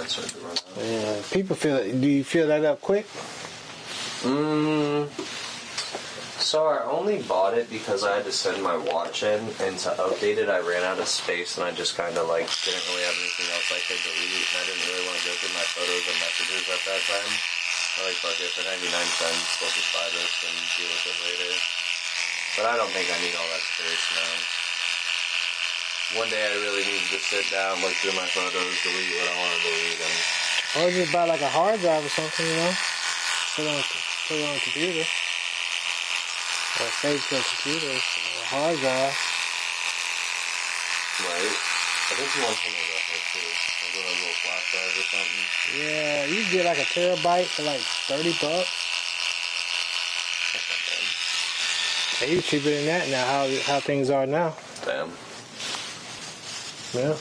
might start to run out. Yeah, people feel it. Do you fill that up quick? So I only bought it because I had to send my watch in, and to update it, I ran out of space, and I just kind of like didn't really have anything else I could delete, and I didn't really want to go through my photos and messages at that time. I like, fuck it, for 99 cents, I'll just buy this and deal with it later. But I don't think I need all that space now. One day I really need to sit down, look through my photos, delete what I want to delete, and... Or just buy like a hard drive or something, you know? Put it on a computer. Or save to a computer, or a hard drive. Right. I think you want something like that too. Like a little flash drive or something. Yeah, you can get like a terabyte for like $30. That's not bad. Maybe cheaper than that now, how things are now. Damn. Yeah.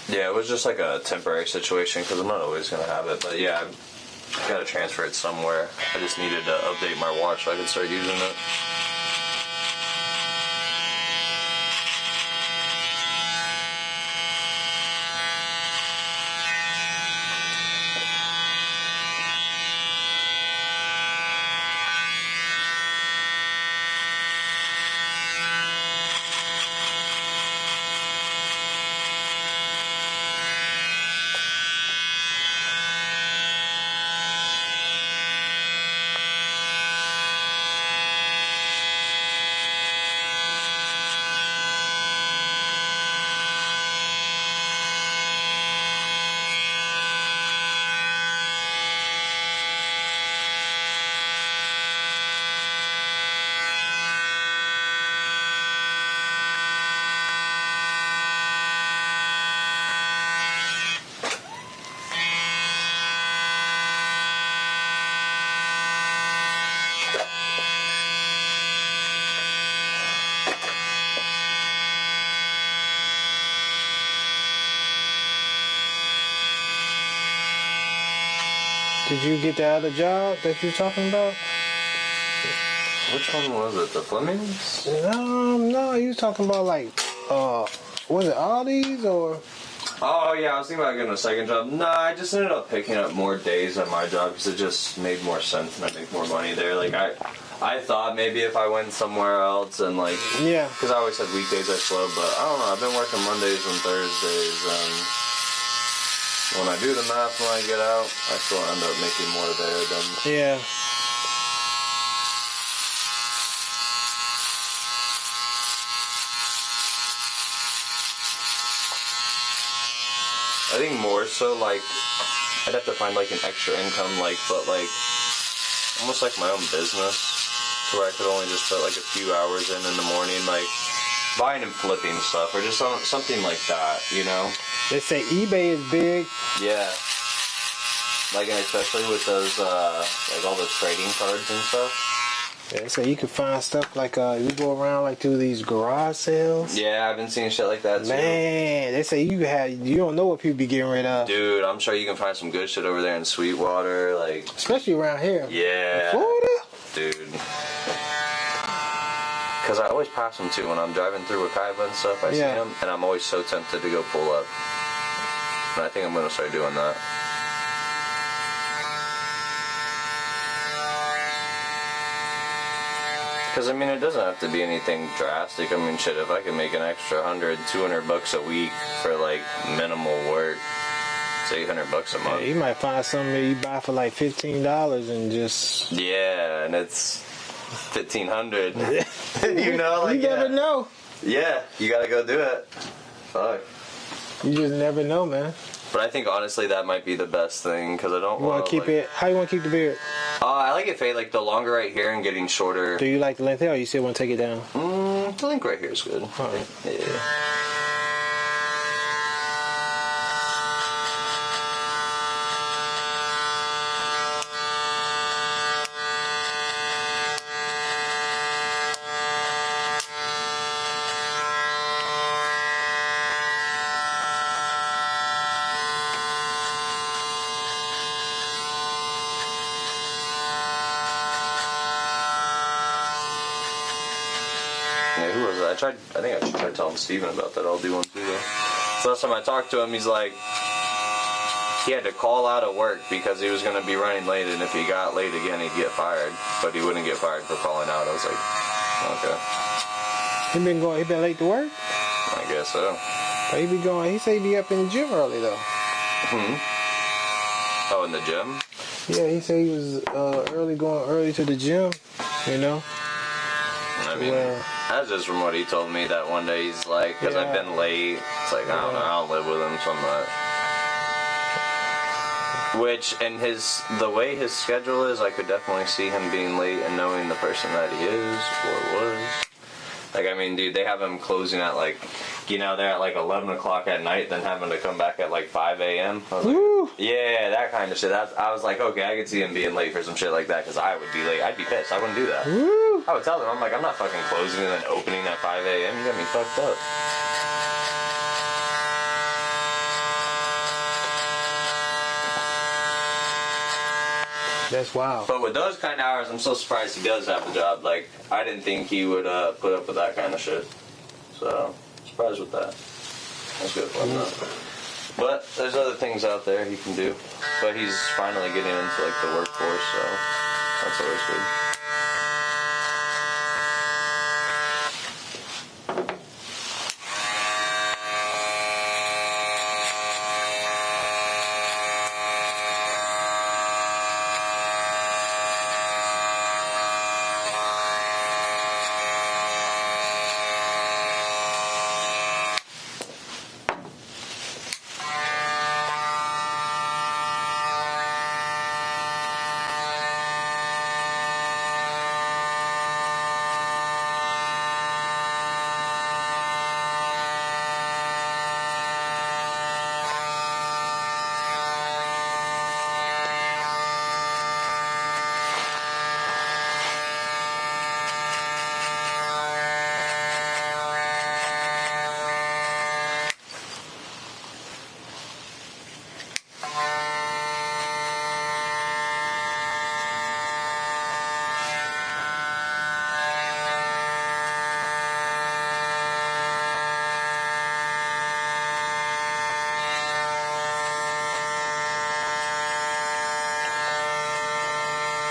Yeah, it was just like a temporary situation because I'm not always going to have it. But yeah, I got to transfer it somewhere. I just needed to update my watch so I could start using it. Did you get the other job that you're talking about? Which one was it? The Flemings? No, you was talking about like, was it Aldi's or? Oh, yeah, I was thinking about getting a second job. Nah, I just ended up picking up more days at my job because it just made more sense and I make more money there. Like, I thought maybe if I went somewhere else and, like... Yeah. Because I always said weekdays are slow, but I don't know. I've been working Mondays and Thursdays, and when I do the math when I get out, I still end up making more there than... Yeah. I think more so, like, I'd have to find, like, an extra income, like, but, like, almost like my own business, to where I could only just put, like, a few hours in the morning, like, buying and flipping stuff, or just something like that, you know? They say eBay is big. Yeah. Like, and especially with those, like, all those trading cards and stuff. Yeah, so you can find stuff like you go around like through these garage sales. Yeah, I've been seeing shit like that too. Man, they say you don't know what people be getting rid of. Dude, I'm sure you can find some good shit over there in Sweetwater, like especially around here. Yeah. In Florida? Dude. Because I always pass them too when I'm driving through Wekiva and stuff. I see them, and I'm always so tempted to go pull up. And I think I'm gonna start doing that. Because, I mean, it doesn't have to be anything drastic. I mean, shit, if I can make an extra $100, $200 a week for, like, minimal work, it's $800 a month. Yeah, you might find something that you buy for, like, $15 and just... Yeah, and it's $1,500. You know, like, you never know. Yeah, you gotta go do it. Fuck. You just never know, man. But I think, honestly, that might be the best thing, because I don't want to keep it... How you want to keep the beard? I like it fade, like, the longer right here and getting shorter. Do you like the length hair, or you still want to take it down? I think right here is good. All right. Yeah. Who was that? I think I tried telling Steven about that. I'll do one too, though. So last time I talked to him, he's like, he had to call out of work because he was going to be running late, and if he got late again, he'd get fired. But he wouldn't get fired for calling out. I was like, okay. He been late to work? I guess so. But he said he be up in the gym early though. Oh, in the gym? Yeah, he said he was going early to the gym, you know. I mean, that's just from what he told me that one day he's like, because I've been late. It's like, I don't know, I don't live with him, so I'm not. Which, and the way his schedule is, I could definitely see him being late and knowing the person that he is or was. Like, I mean, dude, they have him closing at like, they're at like 11 o'clock at night, then having to come back at like 5 a.m. I was like, yeah, that kind of shit. I was like, okay, I could see him being late for some shit like that, because I would be late. I'd be pissed. I wouldn't do that. Woo. I would tell them, I'm like, I'm not fucking closing and then opening at 5 a.m. You got me fucked up. That's wild. But with those kind of hours, I'm so surprised he does have a job. Like, I didn't think he would put up with that kind of shit. So, surprised with that. That's good for him, though. But there's other things out there he can do. But he's finally getting into, like, the workforce, so that's always good.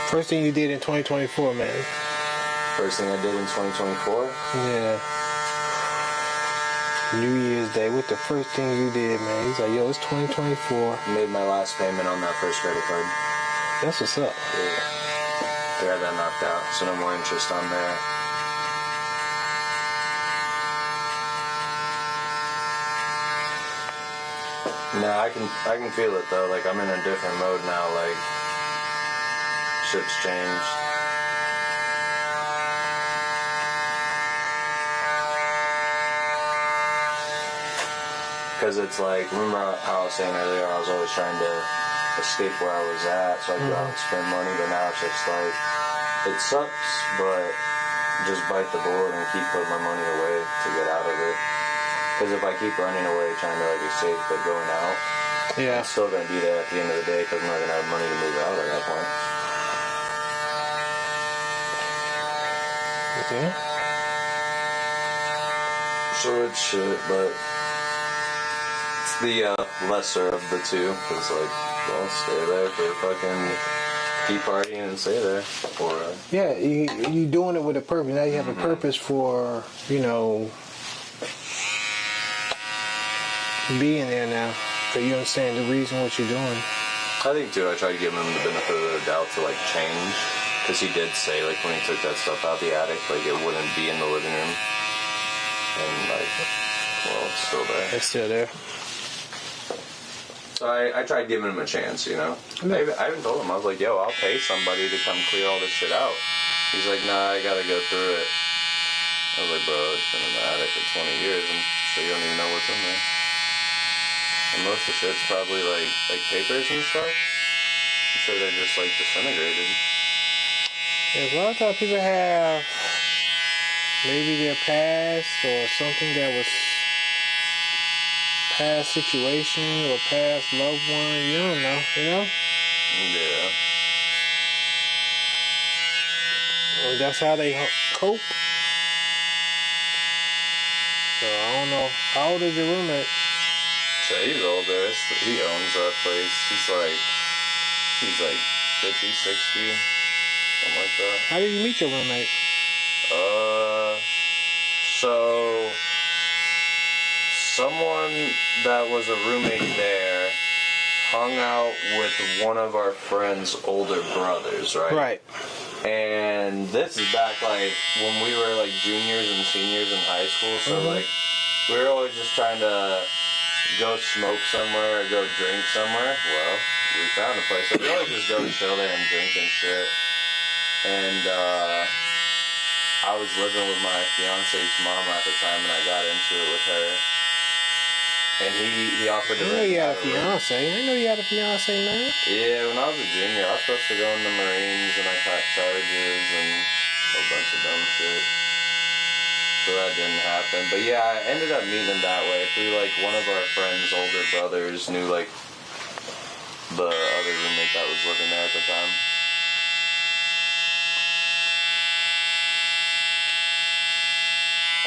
First thing you did in 2024, man. First thing I did in 2024? Yeah. New Year's Day. What the first thing you did, man? He's like, yo, it's 2024. Made my last payment on that first credit card. That's what's up. Yeah. I got that knocked out, so no more interest on that. No, I can feel it though. Like, I'm in a different mode now. Like, shit's changed. Because it's like, remember how I was saying earlier, I was always trying to escape where I was at, so I go out and spend money, but now it's just like, it sucks, but just bite the bullet and keep putting my money away to get out of it. Because if I keep running away trying to like escape but going out, I'm still going to be there at the end of the day because I'm not going to have money to move out at that point. Okay. So it's shit, but it's the lesser of the two. Because, like, well, stay there for fucking keep partying and stay there. Or yeah, you doing it with a purpose. Now you have a purpose for, you know, being there now. So you understand the reason what you're doing. I think too, I tried to give him the benefit of the doubt to like change, because he did say like when he took that stuff out of the attic, like it wouldn't be in the living room, and like, well, it's still there. It's still there. So I tried giving him a chance, you know. Yeah. I even told him, I was like, yo, I'll pay somebody to come clear all this shit out. He's like, nah, I gotta go through it. I was like, bro, it's been in the attic for 20 years, and so you don't even know what's in there. And most of the shit's probably like papers and stuff. I'm sure they're just like disintegrated. Yeah, a lot of times people have maybe their past or something that was past situation or past loved one. You don't know, you know? Yeah. Well, that's how they cope. So I don't know. How old is your roommate? So he's older. He owns that place. He's like 50, 60, something like that. How did you meet your roommate? So someone that was a roommate there hung out with one of our friend's older brothers, right? Right. And this is back like when we were like juniors and seniors in high school, so like we were always just trying to go smoke somewhere or go drink somewhere. Well, we found a place, so we always just go chill there and drink and shit. And I was living with my fiance's mom at the time, and I got into it with her. And he offered to I know rent you me had out a fiance. I know you had a fiance, man. Yeah, when I was a junior, I was supposed to go in the Marines, and I caught charges and a bunch of dumb shit. So that didn't happen. But yeah, I ended up meeting him that way through like one of our friends' older brothers knew like the other roommate that was living there at the time.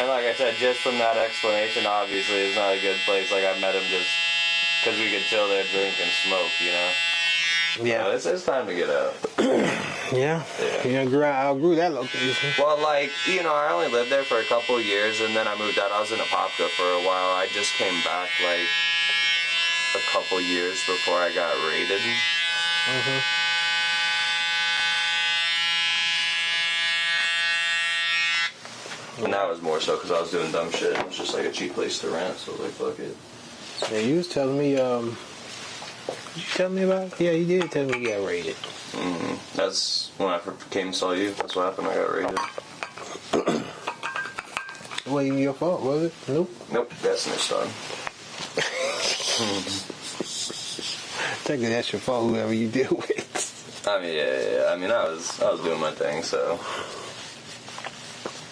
And like I said, just from that explanation, obviously, it's not a good place. Like, I met him just because we could chill there, drink, and smoke, you know? Yeah. So it's time to get out. Yeah? Yeah. You outgrew that location. Well, like, you know, I only lived there for a couple of years, and then I moved out. I was in Apopka for a while. I just came back, like, a couple years before I got raided. And that was more so because I was doing dumb shit. It was just like a cheap place to rent, so I was like, fuck it. Yeah, you was telling me, did you tell me about it? Yeah, you did tell me you got raided. That's when I came and saw you. That's what happened. I got raided. It wasn't your fault, was it? Nope. Nope, got snitched on. Technically, that's your fault, whoever you deal with. I mean, yeah. I mean, I was doing my thing, so.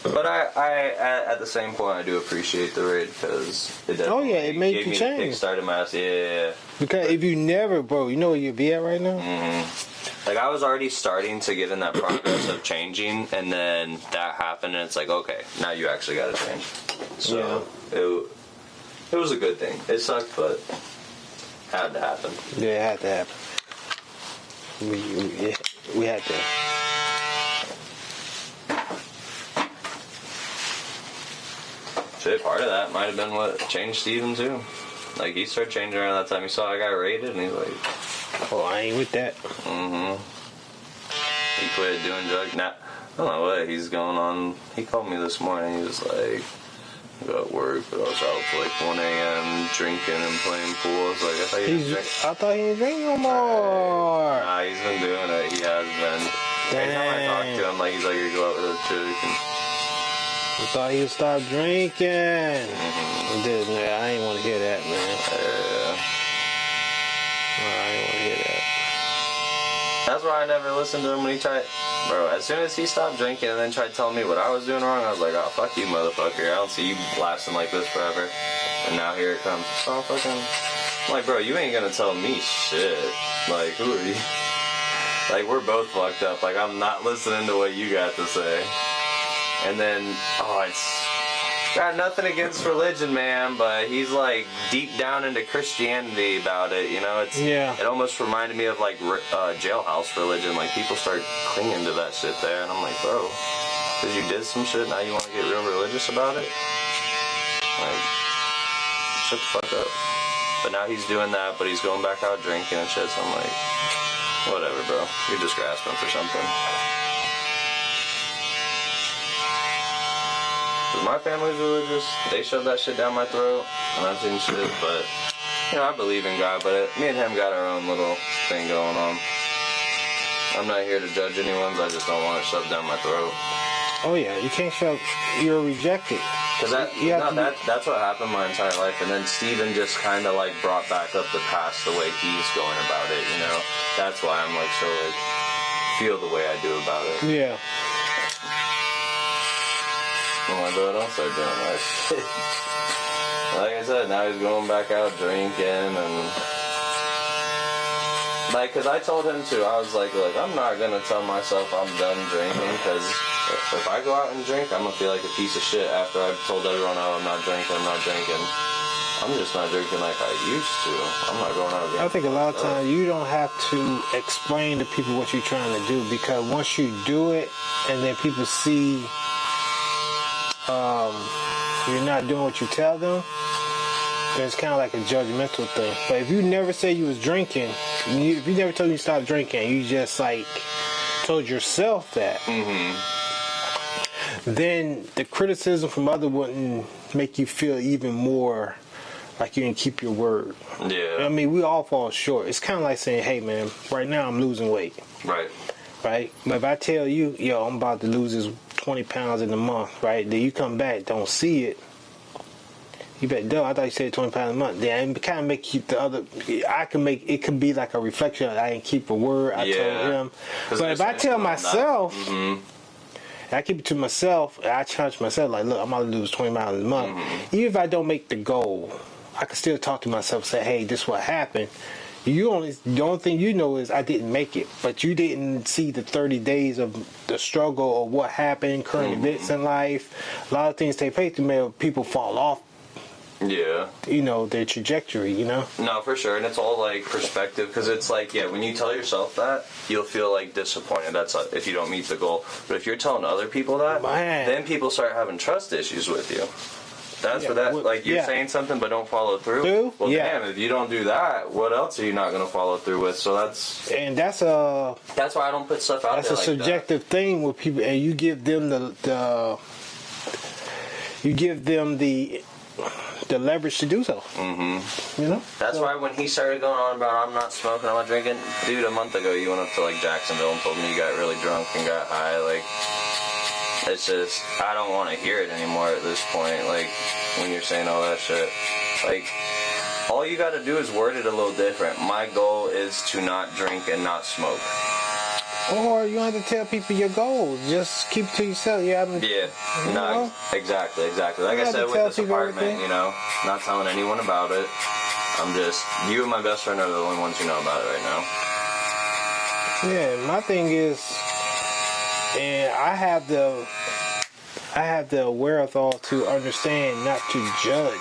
But I at the same point, I do appreciate the raid because it definitely it made gave you me change. the kickstart in my ass. Yeah. Because if you never, bro, you know where you'd be at right now? Like, I was already starting to get in that progress of changing, and then that happened, and it's like, okay, now you actually got to change. So, it was a good thing. It sucked, but had to happen. Yeah, it had to happen. We had to. Shit, part of that might have been what changed Steven, too. Like, he started changing around that time. He saw I got raided, and he's like... Oh, I ain't with that. He quit doing drugs. Now, I don't know what he's going on. He called me this morning. He was like, I got work, but I was out till like 1 a.m. drinking and playing pool. I was like, I thought he didn't drink. I thought he didn't drink no more. Nah, he's been doing it. He has been. Every time I talk to him, like, he's like, you go out with a chick. And... I thought he would stop drinking. He did, man. I ain't want to hear that, man. Yeah. I ain't want to hear that. That's why I never listened to him when he tried. Bro, as soon as he stopped drinking and then tried telling me what I was doing wrong, I was like, oh, fuck you, motherfucker. I don't see you lasting like this forever. And now here it comes. So fucking... I'm like, bro, you ain't gonna tell me shit. Like, who are you? Like, we're both fucked up. Like, I'm not listening to what you got to say. And then, it's... Got nothing against religion, man, but he's like deep down into Christianity about it, you know? It almost reminded me of like jailhouse religion. Like, people start clinging to that shit there, and I'm like, bro, because you did some shit, now you want to get real religious about it? Like, shut the fuck up. But now he's doing that, but he's going back out drinking and shit, so I'm like, whatever, bro. You're just grasping for something. My family's religious. They shoved that shit down my throat. And I've seen shit, but, you know, I believe in God, but me and him got our own little thing going on. I'm not here to judge anyone's. I just don't want it shoved down my throat. Oh, yeah. You can't shove. You're rejected. Because that's what happened my entire life. And then Steven just kind of, like, brought back up the past the way he's going about it, you know? That's why I'm, like, so, like, feel the way I do about it. Yeah. Oh my god, don't start doing that shit. Like I said, now he's going back out drinking and... Like, because I told him to, I was like, look, I'm not going to tell myself I'm done drinking, because if I go out and drink, I'm going to feel like a piece of shit after I've told everyone, oh, I'm not drinking. I'm just not drinking like I used to. I'm not going out again. I think a lot of times you don't have to explain to people what you're trying to do, because once you do it and then people see you're not doing what you tell them, then it's kind of like a judgmental thing. But if you never say you was drinking, if you never told you to stop drinking, you just like told yourself that, then the criticism from others wouldn't make you feel even more like you didn't keep your word. Yeah. I mean, we all fall short. It's kind of like saying, hey, man, right now I'm losing weight. Right. Right? But if I tell you, yo, I'm about to lose this 20 pounds in a month, right? Then you come back, don't see it. You bet, duh, I thought you said 20 pounds a month. Then it kind of make you the other, it could be like a reflection of I didn't keep a word I told him. But if I tell myself, I keep it to myself, I challenge myself, like, look, I'm about to lose 20 pounds a month. Even if I don't make the goal, I can still talk to myself and say, hey, this is what happened. The only thing you know is I didn't make it, but you didn't see the 30 days of the struggle of what happened, current events in life. A lot of things take place to make people fall off. Yeah. You know, their trajectory, you know? No, for sure. And it's all like perspective, because it's like, when you tell yourself that, you'll feel like disappointed. That's if you don't meet the goal. But if you're telling other people that, then people start having trust issues with you. That's where that, like, you're saying something but don't follow through. Well, damn, if you don't do that, what else are you not going to follow through with? So that's why I don't put stuff out there. That's a subjective thing with people, and you give them the leverage to do so. You know? That's why when he started going on about I'm not smoking, I'm not drinking, dude, a month ago you went up to like Jacksonville and told me you got really drunk and got high. Like, it's just, I don't want to hear it anymore at this point. Like, when you're saying all that shit, like, all you got to do is word it a little different. My goal is to not drink and not smoke. Or you don't have to tell people your goals. Just keep it to yourself. Exactly. Like I said with this apartment, you know, not telling anyone about it. I'm just, you and my best friend are the only ones who know about it right now. Yeah, my thing is, and I have the wherewithal to understand not to judge.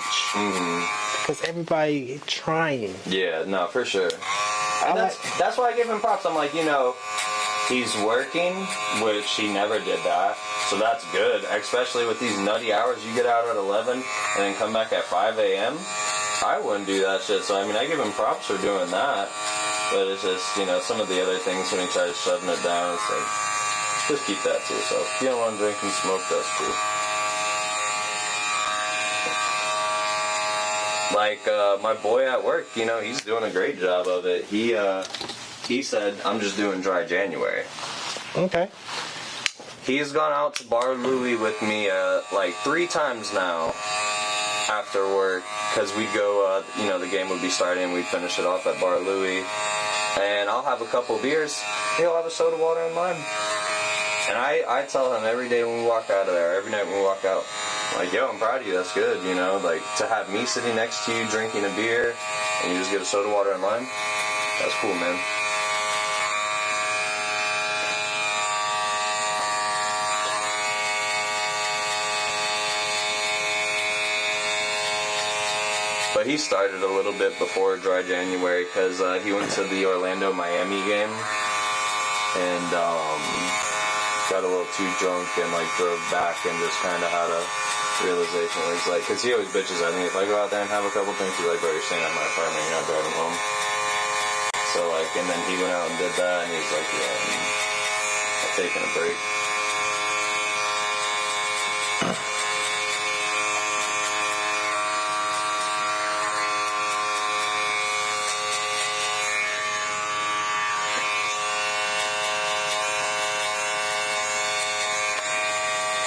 Because everybody trying. Yeah, no, for sure. And that's why I give him props. I'm like, you know, he's working, which he never did that. So that's good, especially with these nutty hours. You get out at 11 and then come back at 5 a.m. I wouldn't do that shit. So, I mean, I give him props for doing that. But it's just, you know, some of the other things when he tries shoving it down, it's like, just keep that to yourself. If you don't want to drink and smoke, that's cool. Like, my boy at work, you know, he's doing a great job of it. He said, I'm just doing dry January. Okay. He's gone out to Bar Louie with me, like 3 times now after work, because we'd go, you know, the game would be starting, we'd finish it off at Bar Louie, and I'll have a couple beers, he'll have a soda water and lime. And I tell him every day when we walk out of there, every night when we walk out, like, yo, I'm proud of you, that's good, you know, like, to have me sitting next to you drinking a beer, and you just get a soda water and lime, that's cool, man. But he started a little bit before dry January, because he went to the Orlando-Miami game, and got a little too drunk and like drove back and just kind of had a realization where he's like, because he always bitches at me, if I go out there and have a couple drinks, he's like, bro, you're staying at my apartment, you're not driving home. So like, and then he went out and did that, and he's like, yeah, I'm taking a break.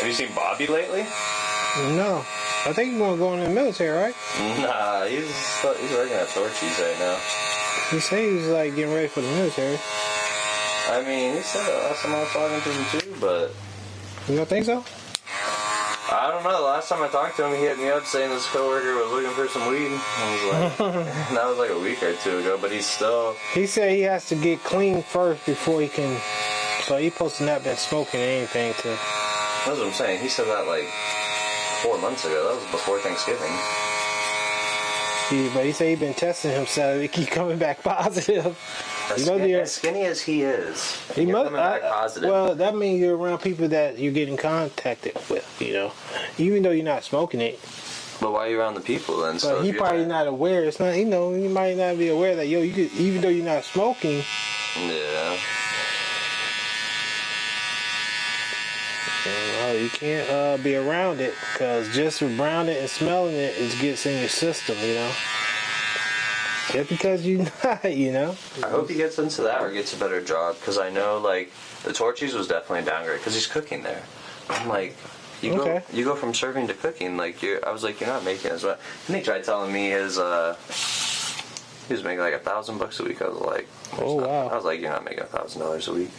Have you seen Bobby lately? No. I think he's going to go in the military, right? Nah, he's working at Torchy's right now. He said he was like getting ready for the military. I mean, he said that last time I was talking to him too, but... You don't think so? I don't know. The last time I talked to him, he hit me up saying his coworker was looking for some weed. I was like, that was like a week or 2 ago, but he's still... He said he has to get clean first before he can... So he's supposed to not been smoking or anything to... That's what I'm saying. He said that like 4 months ago. That was before Thanksgiving. But he said he been testing himself. He keep coming back positive. As skinny as he is, he must coming back positive. Well, that means you're around people that you're getting contacted with. Even though you're not smoking it. But why are you around the people then? But so he probably not aware. It's not. He might not be aware that you could, even though you're not smoking. Yeah. You can't be around it because just around it and smelling it, it gets in your system. Just because you not, I hope he gets into that or gets a better job because I know like the Torchies was definitely a downgrade because he's cooking there. I'm like. You go from serving to cooking. I was like, you're not making as much. And he tried telling me he was making like $1,000 a week. I was like, oh wow. I was like, you're not making $1,000 a week.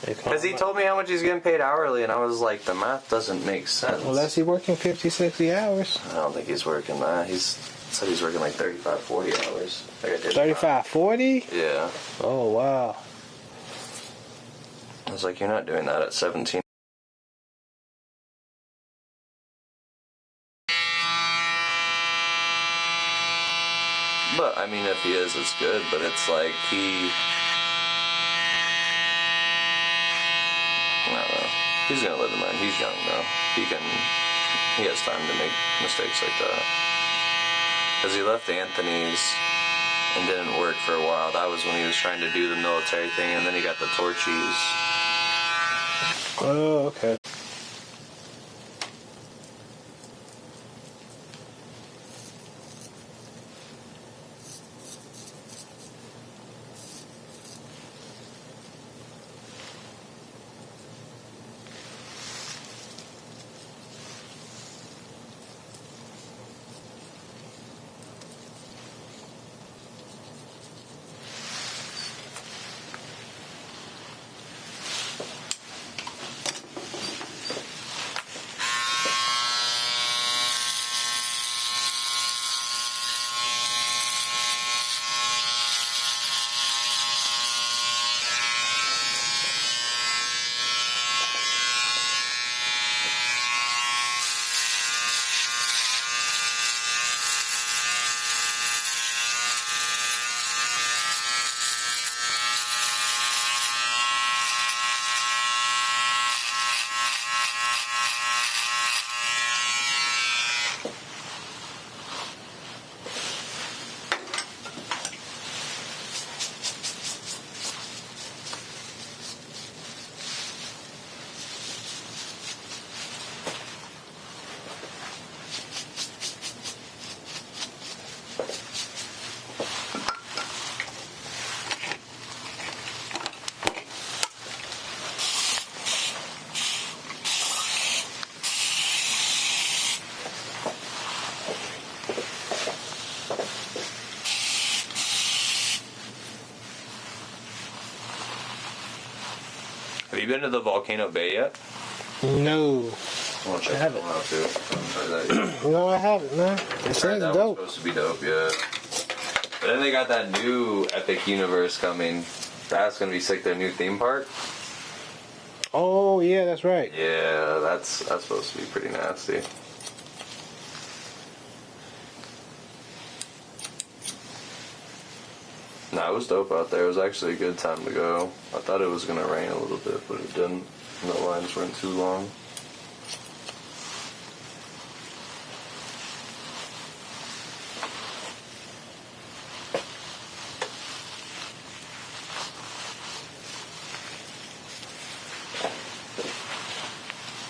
Because he told me how much he's getting paid hourly, and I was like, the math doesn't make sense. Unless he's working 50, 60 hours. I don't think he's working that. He said he's working like 35, 40 hours. 35, 40? Yeah. Oh wow. I was like, you're not doing that at 17. But, I mean, if he is, it's good. But it's like I don't know. He's going to live in mind. He's young, though. He has time to make mistakes like that. Because he left Anthony's and didn't work for a while. That was when he was trying to do the military thing, and then he got the Torchies. Oh, okay. Have you been to the Volcano Bay yet? No. I want to check it out too. No, I haven't, man. It sounds dope. Supposed to be dope, yeah. But then they got that new Epic Universe coming. That's gonna be sick. Their new theme park. Oh yeah, that's right. Yeah, that's supposed to be pretty nasty. Nah, it was dope out there. It was actually a good time to go. I thought it was gonna rain a little bit, but it didn't. And the lines weren't too long.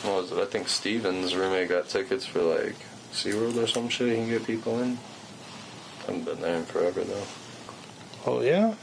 What was it? I think Steven's roommate got tickets for like SeaWorld or some shit. He can get people in. I haven't been there in forever though. Oh yeah.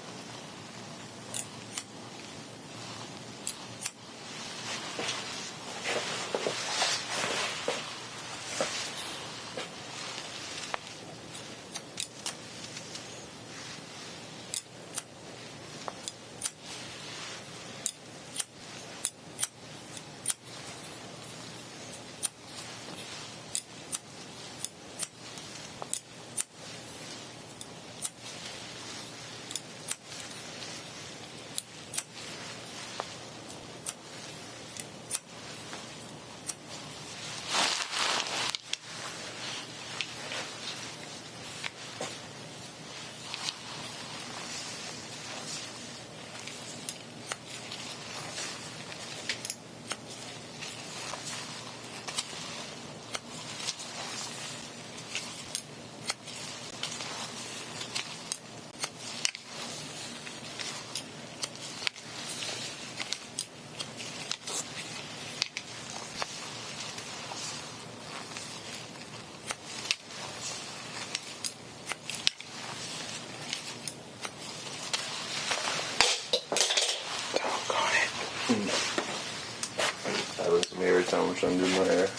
time I'm trying to do my hair.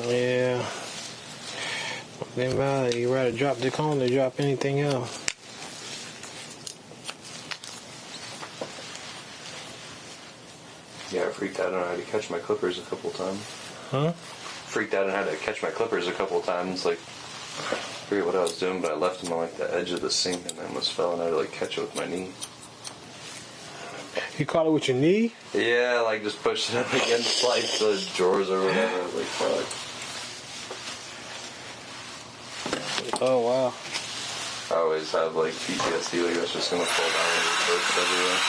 Yeah. Then about you rather drop the cone than drop anything else. Yeah, I freaked out and I had to catch my clippers a couple times. Huh? Freaked out and had to catch my clippers a couple times. Like, I forget what I was doing, but I left them on like the edge of the sink and I almost fell and I had to like catch it with my knee. You caught it with your knee? Yeah, like just pushed it up against like the drawers or whatever. I was like, fuck. Oh, wow. I always have like PTSD, like that's just gonna fall down and burst everywhere.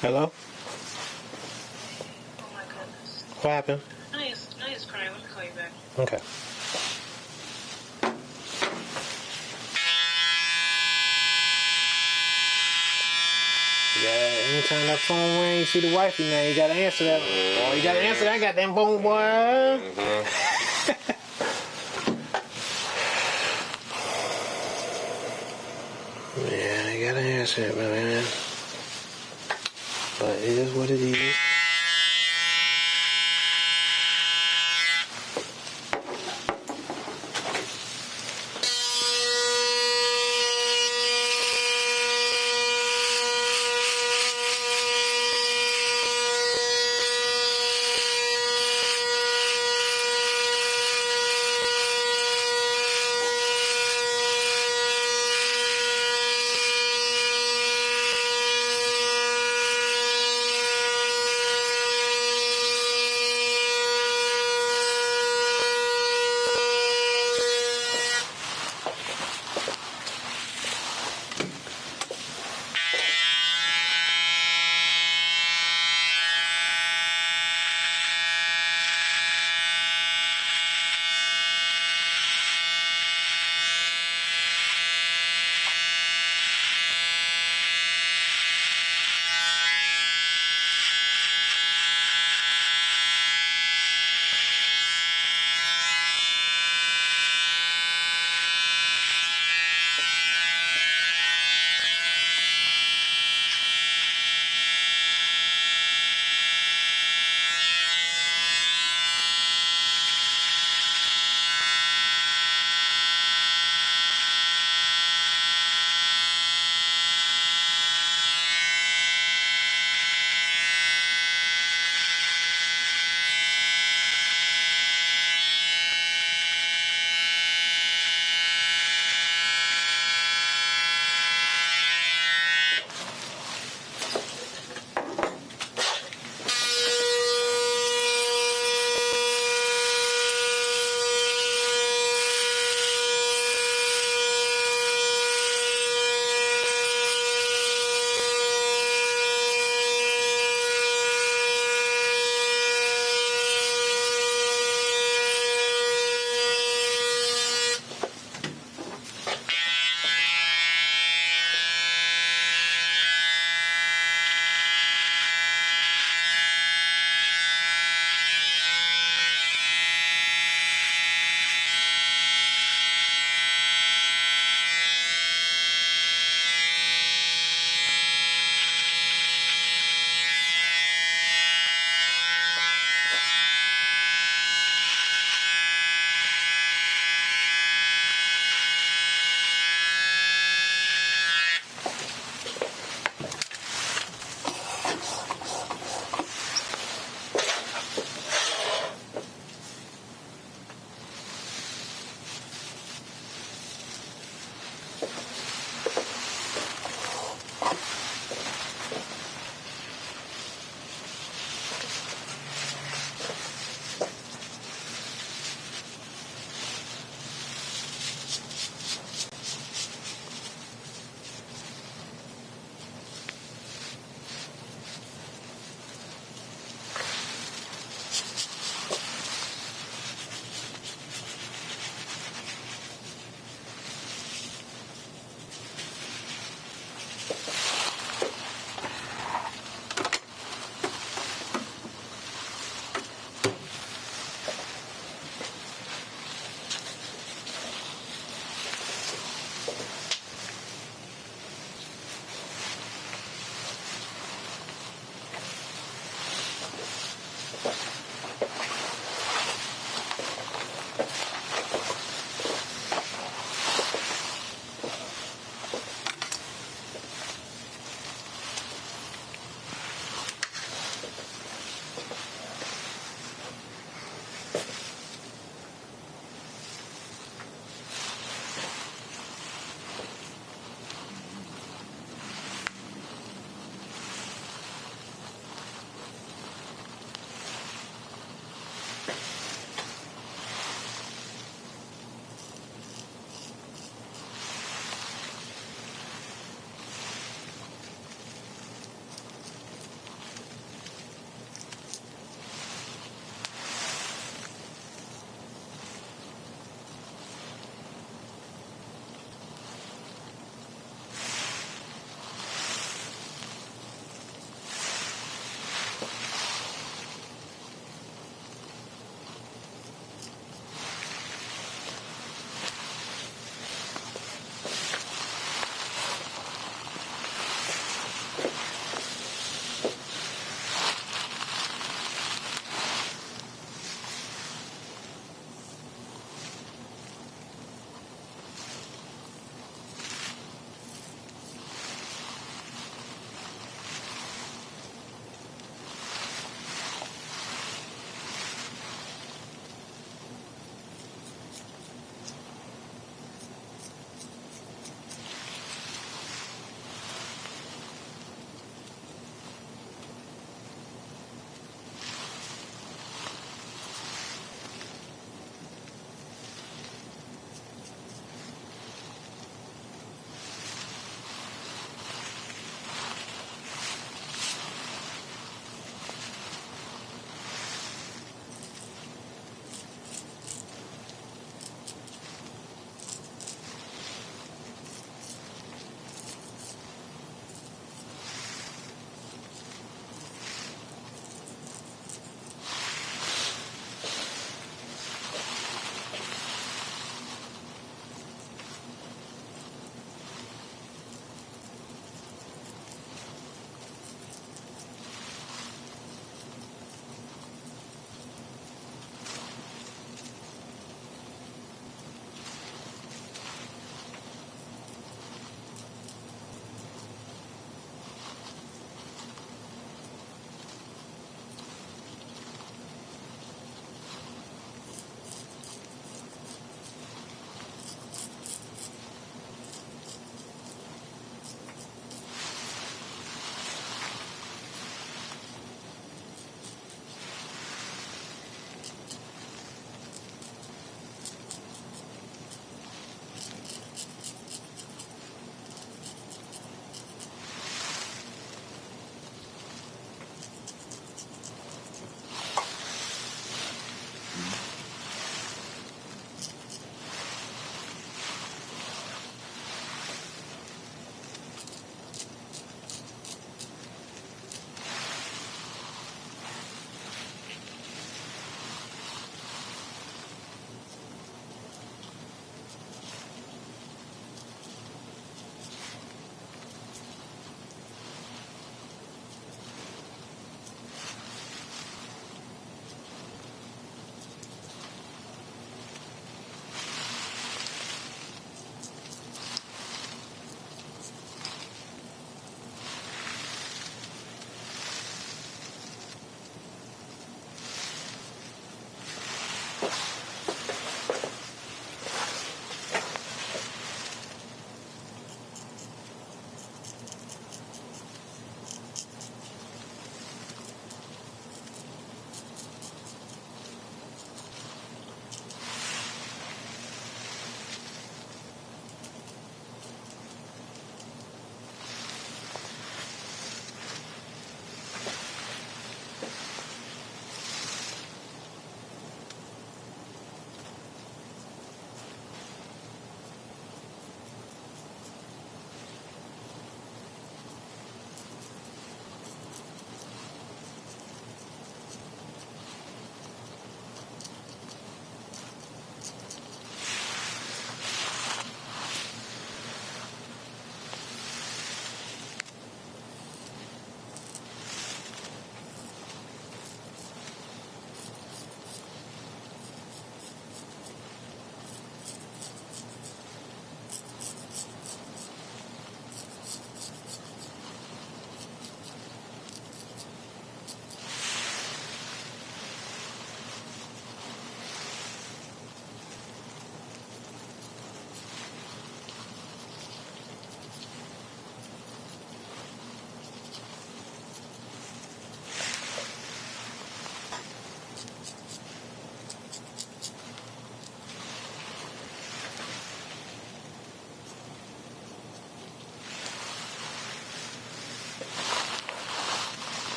Hello? Oh my goodness. What happened? I just crying. Let me call you back. Okay. Yeah, anytime that phone ring, you see the wifey now, you gotta answer that. Oh, you gotta answer that goddamn phone, boy. Yeah, you gotta answer it, man. But it is what it is.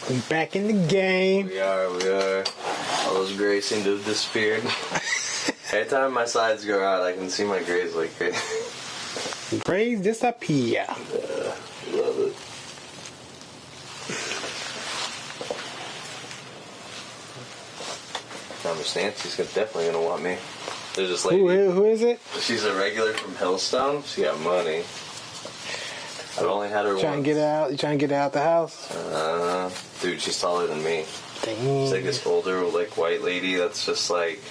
We back in the game. We are. All those grays seem to have disappeared. Every time my sides go out, I can see my grays like crazy. Grays disappear. Love it. Now Miss Nancy's definitely gonna want me. There's this lady. Who is it? She's a regular from Hillstone. She got money. I've only had her Trying once. to get out? You trying to get out the house? Dude, she's taller than me. Dang. She's like this older, like, white lady that's just like,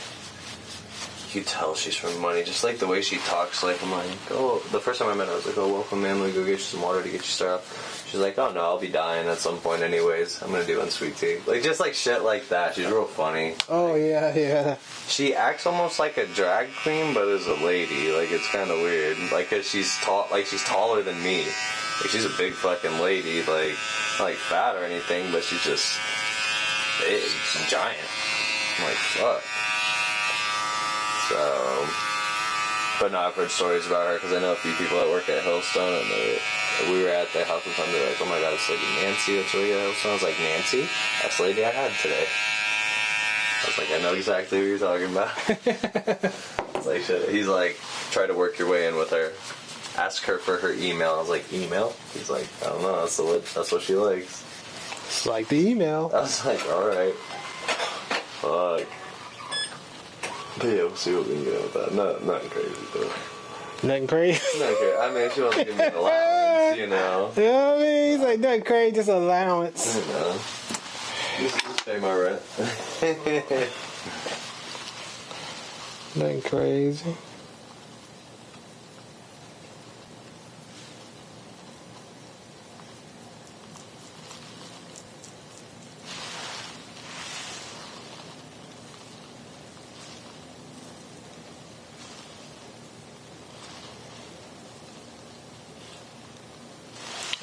you tell she's from money. Just like the way she talks, like, I'm like, oh, the first time I met her, I was like, oh, welcome, man, let me go get you some water to get you started. She's like, oh, no, I'll be dying at some point anyways. I'm gonna do unsweet tea. Like, just like shit like that. She's real funny. Oh, yeah. She acts almost like a drag queen, but as a lady. Like, it's kind of weird. Like, cause she's tall, like, she's taller than me. Like, she's a big fucking lady. Like, not like fat or anything, but she's just big. She's giant. I'm like, fuck. So, but no, I've heard stories about her because I know a few people that work at Hillstone, and we were at their house one time. They're like, "Oh my god, it's like Nancy that's really at Hillstone." I was like, "Nancy, that's the lady I had today." I was like, "I know exactly who you're talking about." It's like shit. He's like, "Try to work your way in with her. Ask her for her email." I was like, "Email?" He's like, "I don't know. That's what she likes." It's like the email. I was like, "All right." Fuck. But yeah, we'll see what we can get with that. Nothing crazy, though. Nothing crazy. Nothing crazy. I mean, she wants to give me an allowance, you know. You know what I mean? He's like, nothing crazy, just allowance. You know. Just pay my rent. Nothing crazy.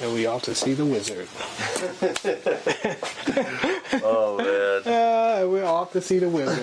And we off to see the wizard. Oh, man. We're off to see the wizard.